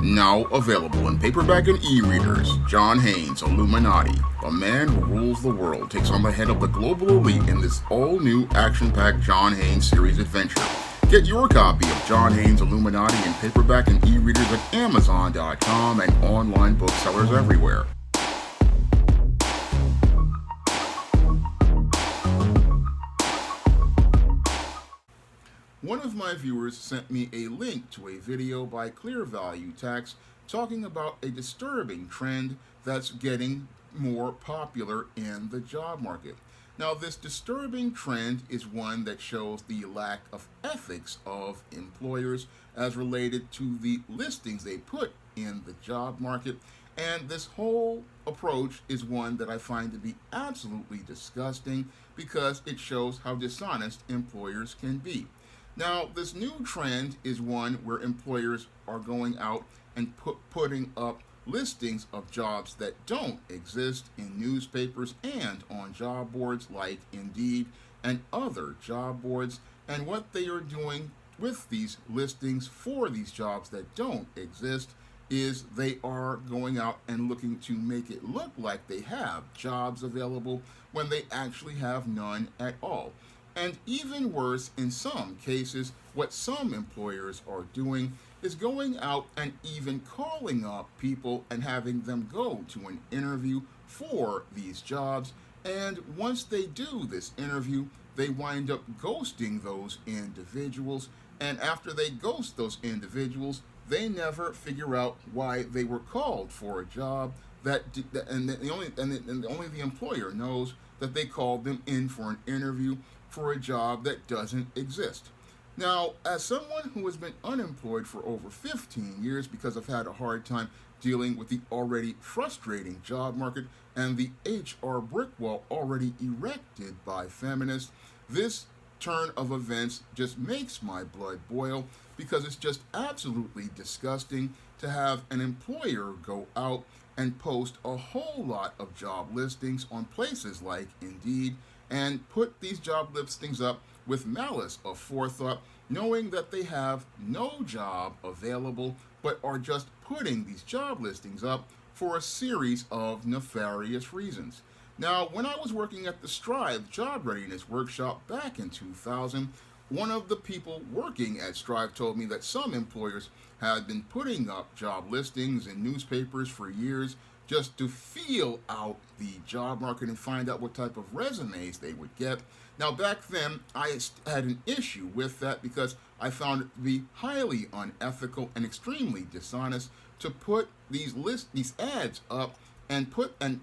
Now available in paperback and e-readers, John Haynes' Illuminati, the man who rules the world, takes on the head of the global elite in this all-new action-packed John Haynes series adventure. Get your copy of John Haynes' Illuminati in paperback and e-readers at Amazon.com and online booksellers everywhere. One of my viewers sent me a link to a video by Clear Value Tax talking about a disturbing trend that's getting more popular in the job market. Now, this disturbing trend is one that shows the lack of ethics of employers as related to the listings they put in the job market. And this whole approach is one that I find to be absolutely disgusting because it shows how dishonest employers can be. Now, this new trend is one where employers are going out and putting up listings of jobs that don't exist in newspapers and on job boards like Indeed and other job boards. And what they are doing with these listings for these jobs that don't exist is they are going out and looking to make it look like they have jobs available when they actually have none at all. And even worse, in some cases, what some employers are doing is going out and even calling up people and having them go to an interview for these jobs. And once they do this interview, they wind up ghosting those individuals. And after they ghost those individuals, they never figure out why they were called for a job and only the employer knows that they called them in for an interview for a job that doesn't exist. Now, as someone who has been unemployed for over 15 years because I've had a hard time dealing with the already frustrating job market and the HR brick wall already erected by feminists, this turn of events just makes my blood boil because it's just absolutely disgusting to have an employer go out and post a whole lot of job listings on places like Indeed and put these job listings up with malice of forethought, knowing that they have no job available, but are just putting these job listings up for a series of nefarious reasons. Now, when I was working at the Strive Job Readiness Workshop back in 2000, one of the people working at Strive told me that some employers had been putting up job listings in newspapers for years just to feel out the job market and find out what type of resumes they would get. Now, back then, I had an issue with that because I found it to be highly unethical and extremely dishonest to put these ads up and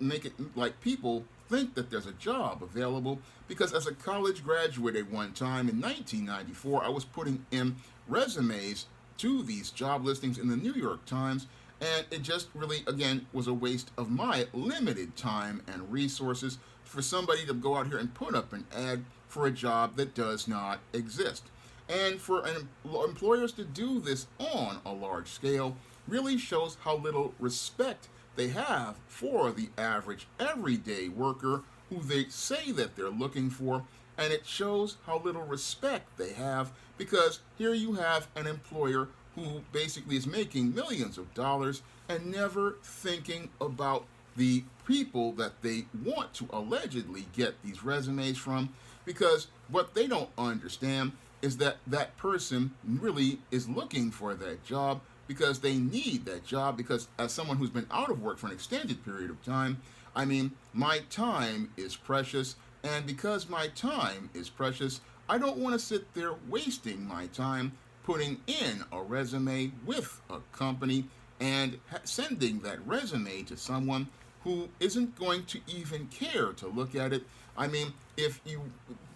make it like people think that there's a job available. Because as a college graduate at one time in 1994, I was putting in resumes to these job listings in the New York Times, and it just really, again, was a waste of my limited time and resources for somebody to go out here and put up an ad for a job that does not exist. And for employers to do this on a large scale really shows how little respect they have for the average everyday worker who they say that they're looking for. And it shows how little respect they have because here you have an employer who basically is making millions of dollars and never thinking about the people that they want to allegedly get these resumes from, because what they don't understand is that that person really is looking for that job because they need that job. Because as someone who's been out of work for an extended period of time, I mean, my time is precious, and because my time is precious, I don't want to sit there wasting my time putting in a resume with a company and sending that resume to someone who isn't going to even care to look at it. I mean, if you're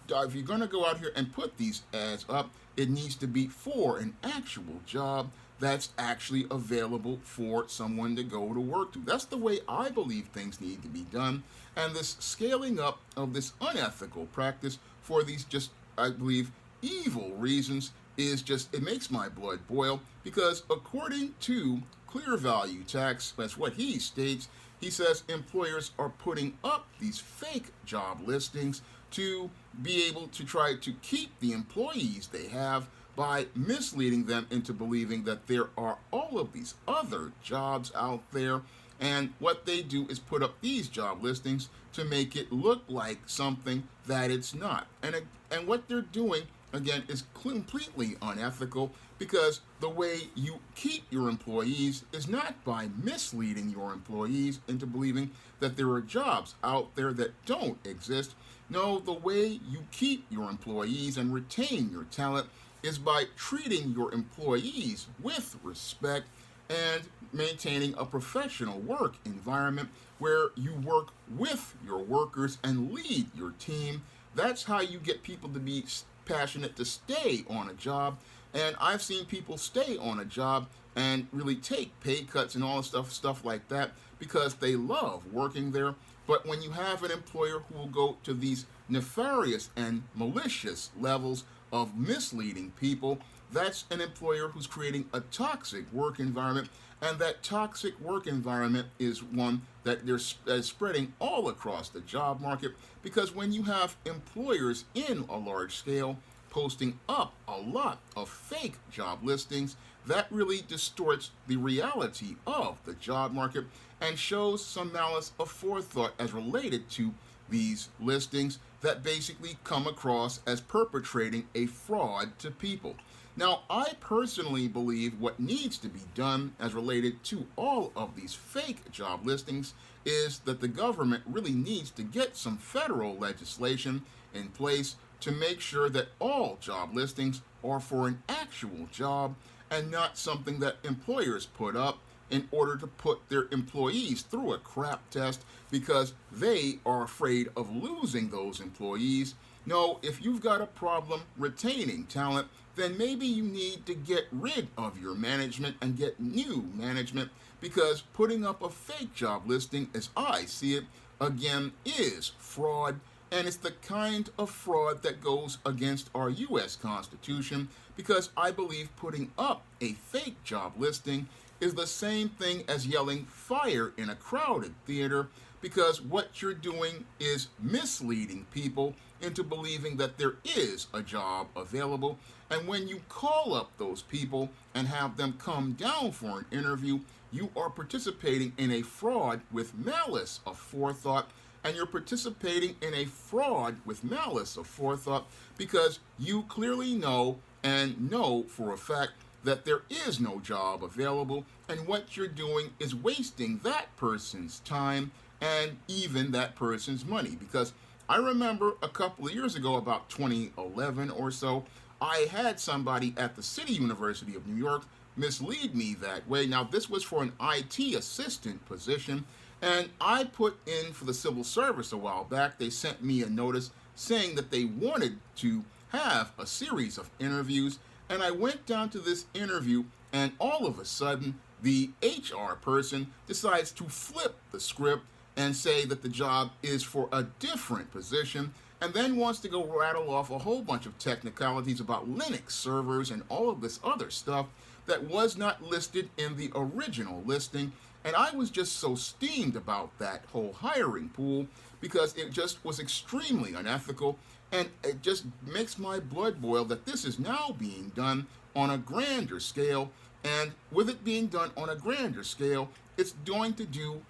going to go out here and put these ads up, it needs to be for an actual job that's actually available for someone to go to work to. That's the way I believe things need to be done. And this scaling up of this unethical practice for these just, I believe, evil reasons is just, it makes my blood boil, because according to Clear Value Tax, that's what he states, he says employers are putting up these fake job listings to be able to try to keep the employees they have, by misleading them into believing that there are all of these other jobs out there. And what they do is put up these job listings to make it look like something that it's not. And what they're doing, again, is completely unethical, because the way you keep your employees is not by misleading your employees into believing that there are jobs out there that don't exist. No, the way you keep your employees and retain your talent is by treating your employees with respect and maintaining a professional work environment where you work with your workers and lead your team. That's how you get people to be passionate to stay on a job. And I've seen people stay on a job and really take pay cuts and all stuff like that because they love working there. But when you have an employer who will go to these nefarious and malicious levels of misleading people, that's an employer who's creating a toxic work environment. And that toxic work environment is one that they're spreading all across the job market, because when you have employers in a large scale posting up a lot of fake job listings, that really distorts the reality of the job market and shows some malice aforethought as related to these listings that basically come across as perpetrating a fraud to people. Now, I personally believe what needs to be done as related to all of these fake job listings is that the government really needs to get some federal legislation in place to make sure that all job listings are for an actual job and not something that employers put up in order to put their employees through a crap test because they are afraid of losing those employees. No, if you've got a problem retaining talent, then maybe you need to get rid of your management and get new management, because putting up a fake job listing, as I see it, again, is fraud. And it's the kind of fraud that goes against our U.S. Constitution, because I believe putting up a fake job listing is the same thing as yelling fire in a crowded theater, because what you're doing is misleading people into believing that there is a job available. And when you call up those people and have them come down for an interview, you are participating in a fraud with malice aforethought. And you're participating in a fraud with malice aforethought because you clearly know and know for a fact that there is no job available, and what you're doing is wasting that person's time and even that person's money. Because I remember a couple of years ago, about 2011 or so, I had somebody at the City University of New York mislead me that way. Now, this was for an IT assistant position, and I put in for the civil service a while back. They sent me a notice saying that they wanted to have a series of interviews, and I went down to this interview, and all of a sudden, the HR person decides to flip the script and say that the job is for a different position, and then wants to go rattle off a whole bunch of technicalities about Linux servers and all of this other stuff that was not listed in the original listing. And I was just so steamed about that whole hiring pool because it just was extremely unethical, and it just makes my blood boil that this is now being done on a grander scale. And with it being done on a grander scale, it's going to do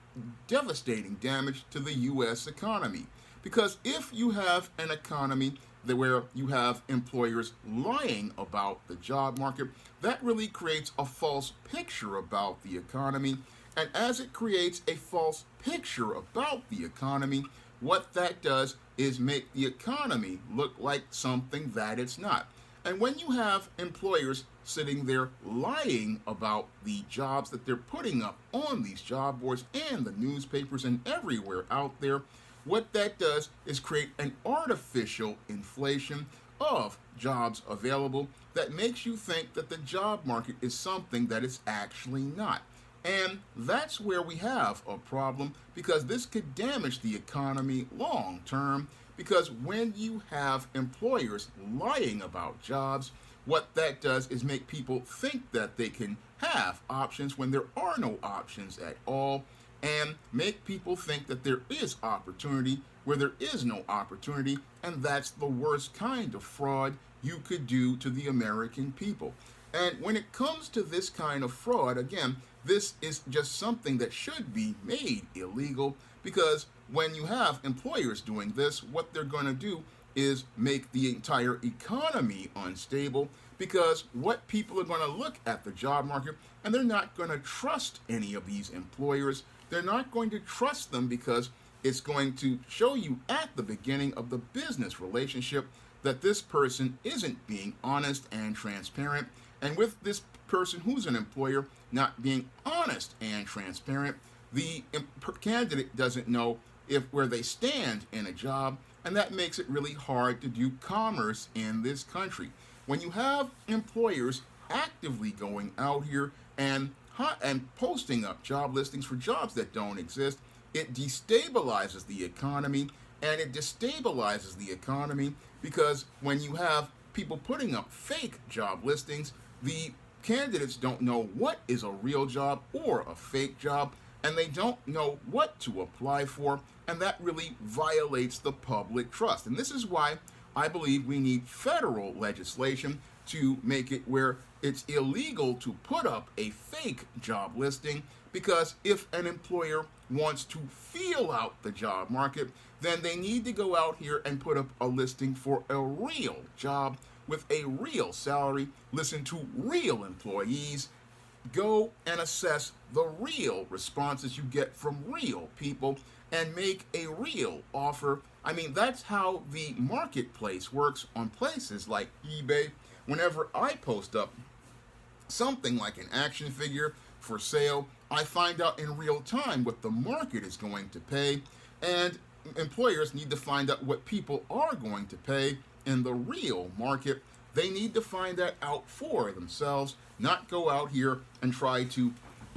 devastating damage to the U.S. economy. Because if you have an economy where you have employers lying about the job market, that really creates a false picture about the economy. And as it creates a false picture about the economy, what that does is make the economy look like something that it's not. And when you have employers sitting there lying about the jobs that they're putting up on these job boards and the newspapers and everywhere out there, what that does is create an artificial inflation of jobs available that makes you think that the job market is something that it's actually not. And that's where we have a problem, because this could damage the economy long term. Because when you have employers lying about jobs, what that does is make people think that they can have options when there are no options at all, and make people think that there is opportunity where there is no opportunity. And that's the worst kind of fraud you could do to the American people. And when it comes to this kind of fraud, again, this is just something that should be made illegal, because when you have employers doing this, what they're going to do is make the entire economy unstable, because what people are going to look at the job market and they're not going to trust any of these employers. They're not going to trust them because it's going to show you at the beginning of the business relationship that this person isn't being honest and transparent. And with this person who's an employer not being honest and transparent, the candidate doesn't know if where they stand in a job, and that makes it really hard to do commerce in this country. When you have employers actively going out here and posting up job listings for jobs that don't exist, it destabilizes the economy, and it destabilizes the economy because when you have people putting up fake job listings, the candidates don't know what is a real job or a fake job, and they don't know what to apply for, and that really violates the public trust. And this is why I believe we need federal legislation to make it where it's illegal to put up a fake job listing, because if an employer wants to feel out the job market, then they need to go out here and put up a listing for a real job with a real salary, listen to real employees, go and assess the real responses you get from real people, and make a real offer. I mean, that's how the marketplace works on places like eBay. Whenever I post up something like an action figure for sale, I find out in real time what the market is going to pay, and employers need to find out what people are going to pay in the real market. They need to find that out for themselves, not go out here and try to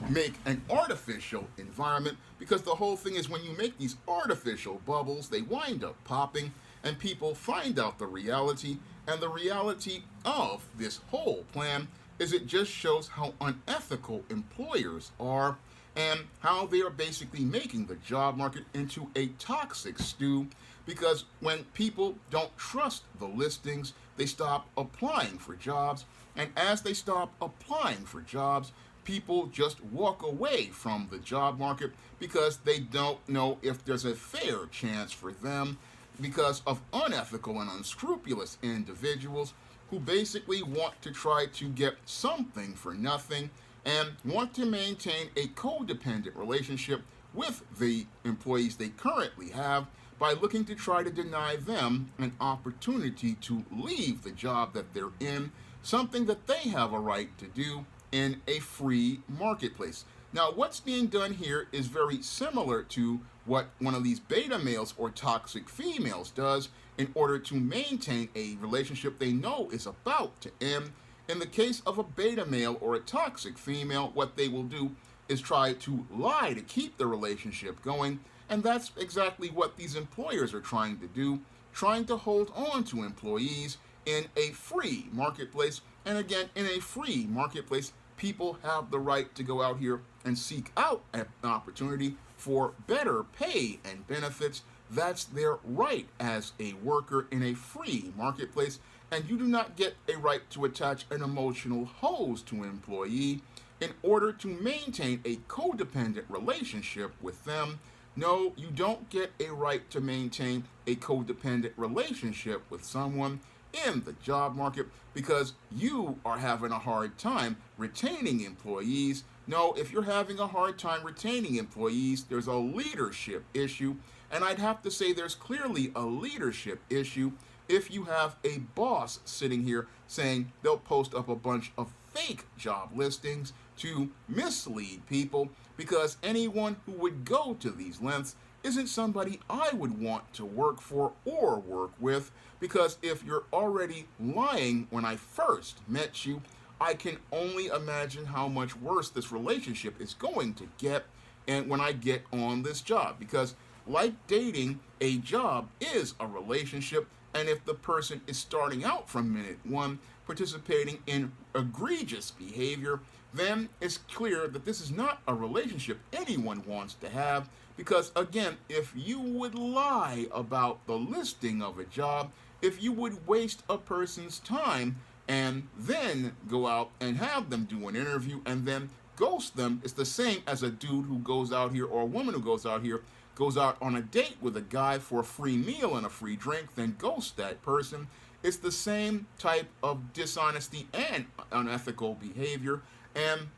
make an artificial environment, because the whole thing is when you make these artificial bubbles, they wind up popping, and people find out the reality. And the reality of this whole plan is it just shows how unethical employers are and how they are basically making the job market into a toxic stew, because when people don't trust the listings, they stop applying for jobs, and as they stop applying for jobs, people just walk away from the job market because they don't know if there's a fair chance for them, because of unethical and unscrupulous individuals who basically want to try to get something for nothing and want to maintain a codependent relationship with the employees they currently have by looking to try to deny them an opportunity to leave the job that they're in, something that they have a right to do in a free marketplace. Now, what's being done here is very similar to what one of these beta males or toxic females does in order to maintain a relationship they know is about to end. In the case of a beta male or a toxic female, what they will do is try to lie to keep the relationship going, and that's exactly what these employers are trying to do, trying to hold on to employees in a free marketplace. And again, in a free marketplace, people have the right to go out here and seek out an opportunity for better pay and benefits. That's their right as a worker in a free marketplace, and you do not get a right to attach an emotional hose to an employee in order to maintain a codependent relationship with them. No, you don't get a right to maintain a codependent relationship with someone in the job market because you are having a hard time retaining employees. No, if you're having a hard time retaining employees, there's a leadership issue. And I'd have to say there's clearly a leadership issue if you have a boss sitting here saying they'll post up a bunch of fake job listings to mislead people, because anyone who would go to these lengths isn't somebody I would want to work for or work with, because if you're already lying when I first met you, I can only imagine how much worse this relationship is going to get and when I get on this job, because like dating, a job is a relationship, and if the person is starting out from minute one participating in egregious behavior, then it's clear that this is not a relationship anyone wants to have, because again, if you would lie about the listing of a job if you would waste a person's time and then go out and have them do an interview and then ghost them, it's the same as a dude who goes out here or a woman who goes out here, goes out on a date with a guy for a free meal and a free drink, then ghost that person. It's the same type of dishonesty and unethical behavior. And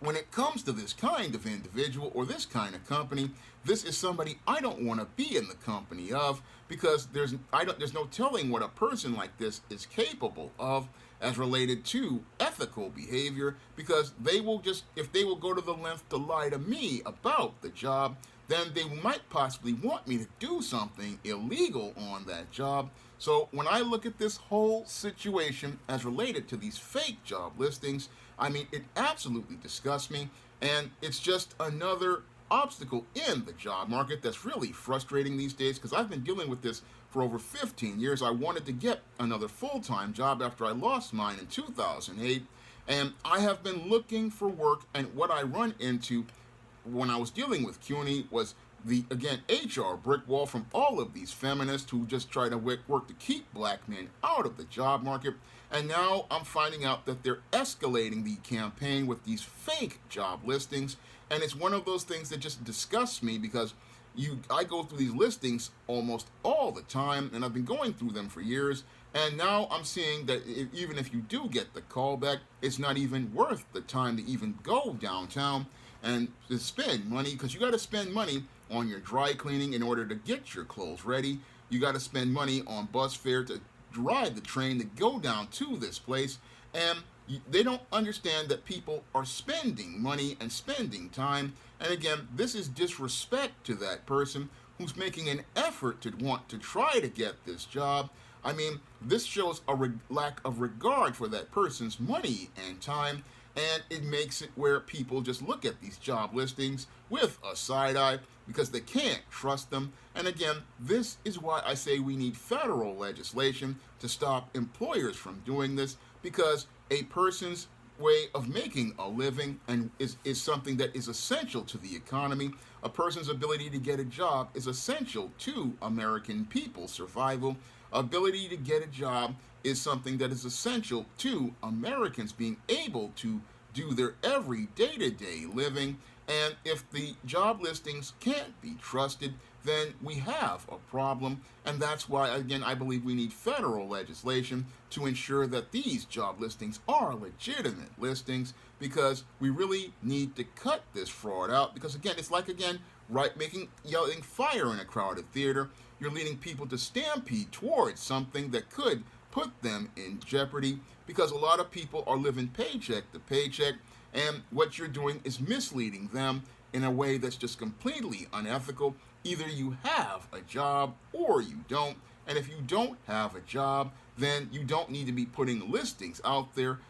when it comes to this kind of individual or this kind of company, this is somebody I don't want to be in the company of, because there's no telling what a person like this is capable of as related to ethical behavior, because they will just, if they will go to the length to lie to me about the job, then they might possibly want me to do something illegal on that job. So when I look at this whole situation as related to these fake job listings, I mean, it absolutely disgusts me, and it's just another obstacle in the job market that's really frustrating these days, because I've been dealing with this for over 15 years. I wanted to get another full-time job after I lost mine in 2008, and I have been looking for work, and what I run into when I was dealing with CUNY was the, again, HR brick wall from all of these feminists who just try to work to keep black men out of the job market. And now I'm finding out that they're escalating the campaign with these fake job listings. And it's one of those things that just disgusts me, because I go through these listings almost all the time, and I've been going through them for years. And now I'm seeing that even if you do get the callback, it's not even worth the time to even go downtown and to spend money, because you got to spend money on your dry cleaning in order to get your clothes ready. You got to spend money on bus fare to ride the train to go down to this place. And they don't understand that people are spending money and spending time. And again, this is disrespect to that person who's making an effort to want to try to get this job. I mean, this shows a lack of regard for that person's money and time, and it makes it where people just look at these job listings with a side eye because they can't trust them. And again, this is why I say we need federal legislation to stop employers from doing this, because a person's way of making a living and is something that is essential to the economy. A person's ability to get a job is essential to American people's survival. Ability to get a job is something that is essential to Americans being able to do their every day-to-day living. And if the job listings can't be trusted, then we have a problem. And that's why, again, I believe we need federal legislation to ensure that these job listings are legitimate listings, because we really need to cut this fraud out. Because again, it's like, again, right, yelling fire in a crowded theater. You're leading people to stampede towards something that could put them in jeopardy, because a lot of people are living paycheck to paycheck, and what you're doing is misleading them in a way that's just completely unethical. Either you have a job or you don't, and if you don't have a job, then you don't need to be putting listings out there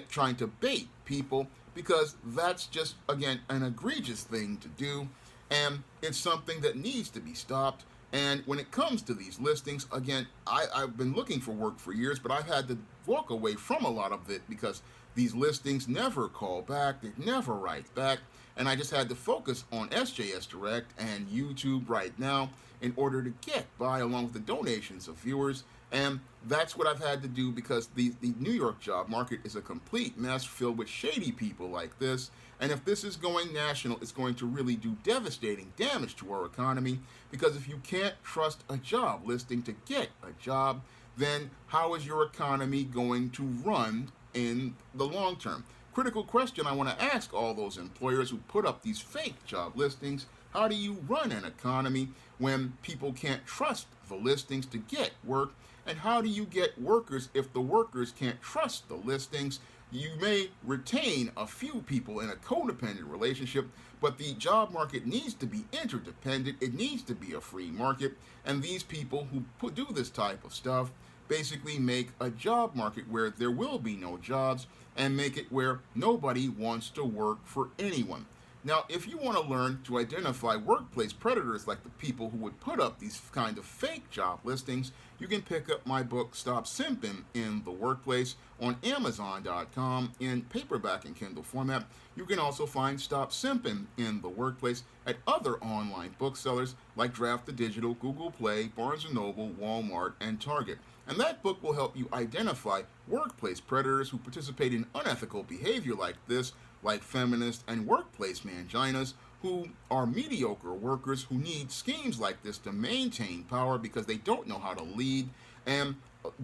trying to bait people, because that's just, again, an egregious thing to do, and it's something that needs to be stopped. And when it comes to these listings, again, I've been looking for work for years, but I've had to walk away from a lot of it because these listings never call back, they never write back, and I just had to focus on SJS Direct and YouTube right now in order to get by, along with the donations of viewers. And that's what I've had to do, because the New York job market is a complete mess filled with shady people like this. And if this is going national, it's going to really do devastating damage to our economy, because if you can't trust a job listing to get a job, then how is your economy going to run in the long term? Critical question I want to ask all those employers who put up these fake job listings: how do you run an economy when people can't trust the listings to get work? And how do you get workers if the workers can't trust the listings? You may retain a few people in a codependent relationship, but the job market needs to be interdependent. It needs to be a free market. And these people who do this type of stuff basically make a job market where there will be no jobs, and make it where nobody wants to work for anyone. Now, if you want to learn to identify workplace predators like the people who would put up these kind of fake job listings, you can pick up my book, Stop Simping in the Workplace, on Amazon.com in paperback and Kindle format. You can also find Stop Simping in the Workplace at other online booksellers like Draft the Digital, Google Play, Barnes & Noble, Walmart, and Target. And that book will help you identify workplace predators who participate in unethical behavior like this, like feminists and workplace manginas, who are mediocre workers who need schemes like this to maintain power because they don't know how to lead, and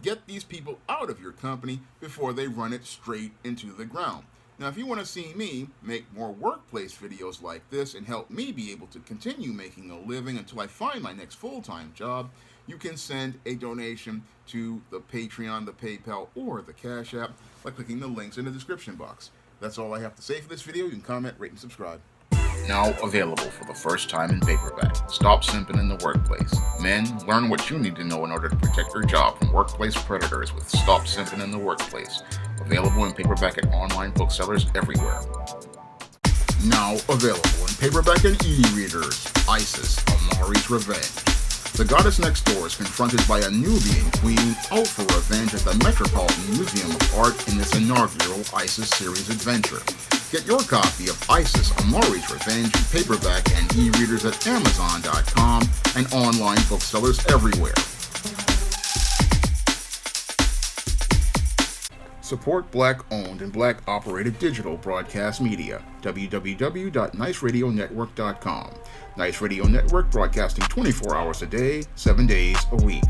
get these people out of your company before they run it straight into the ground. Now, if you want to see me make more workplace videos like this and help me be able to continue making a living until I find my next full-time job, you can send a donation to the Patreon, the PayPal, or the Cash App by clicking the links in the description box. That's all I have to say for this video. You can comment, rate, and subscribe. Now available for the first time in paperback. Stop Simping in the Workplace. Men, learn what you need to know in order to protect your job from workplace predators with Stop Simping in the Workplace. Available in paperback at online booksellers everywhere. Now available in paperback and e-readers. ISIS, Amari's Revenge. The goddess next door is confronted by a Nubian queen out for revenge at the Metropolitan Museum of Art in this inaugural ISIS series adventure. Get your copy of ISIS, Amari's Revenge in paperback and e-readers at Amazon.com and online booksellers everywhere. Support Black-owned and Black-operated digital broadcast media. www.niceradionetwork.com. Nice Radio Network, broadcasting 24 hours a day, 7 days a week.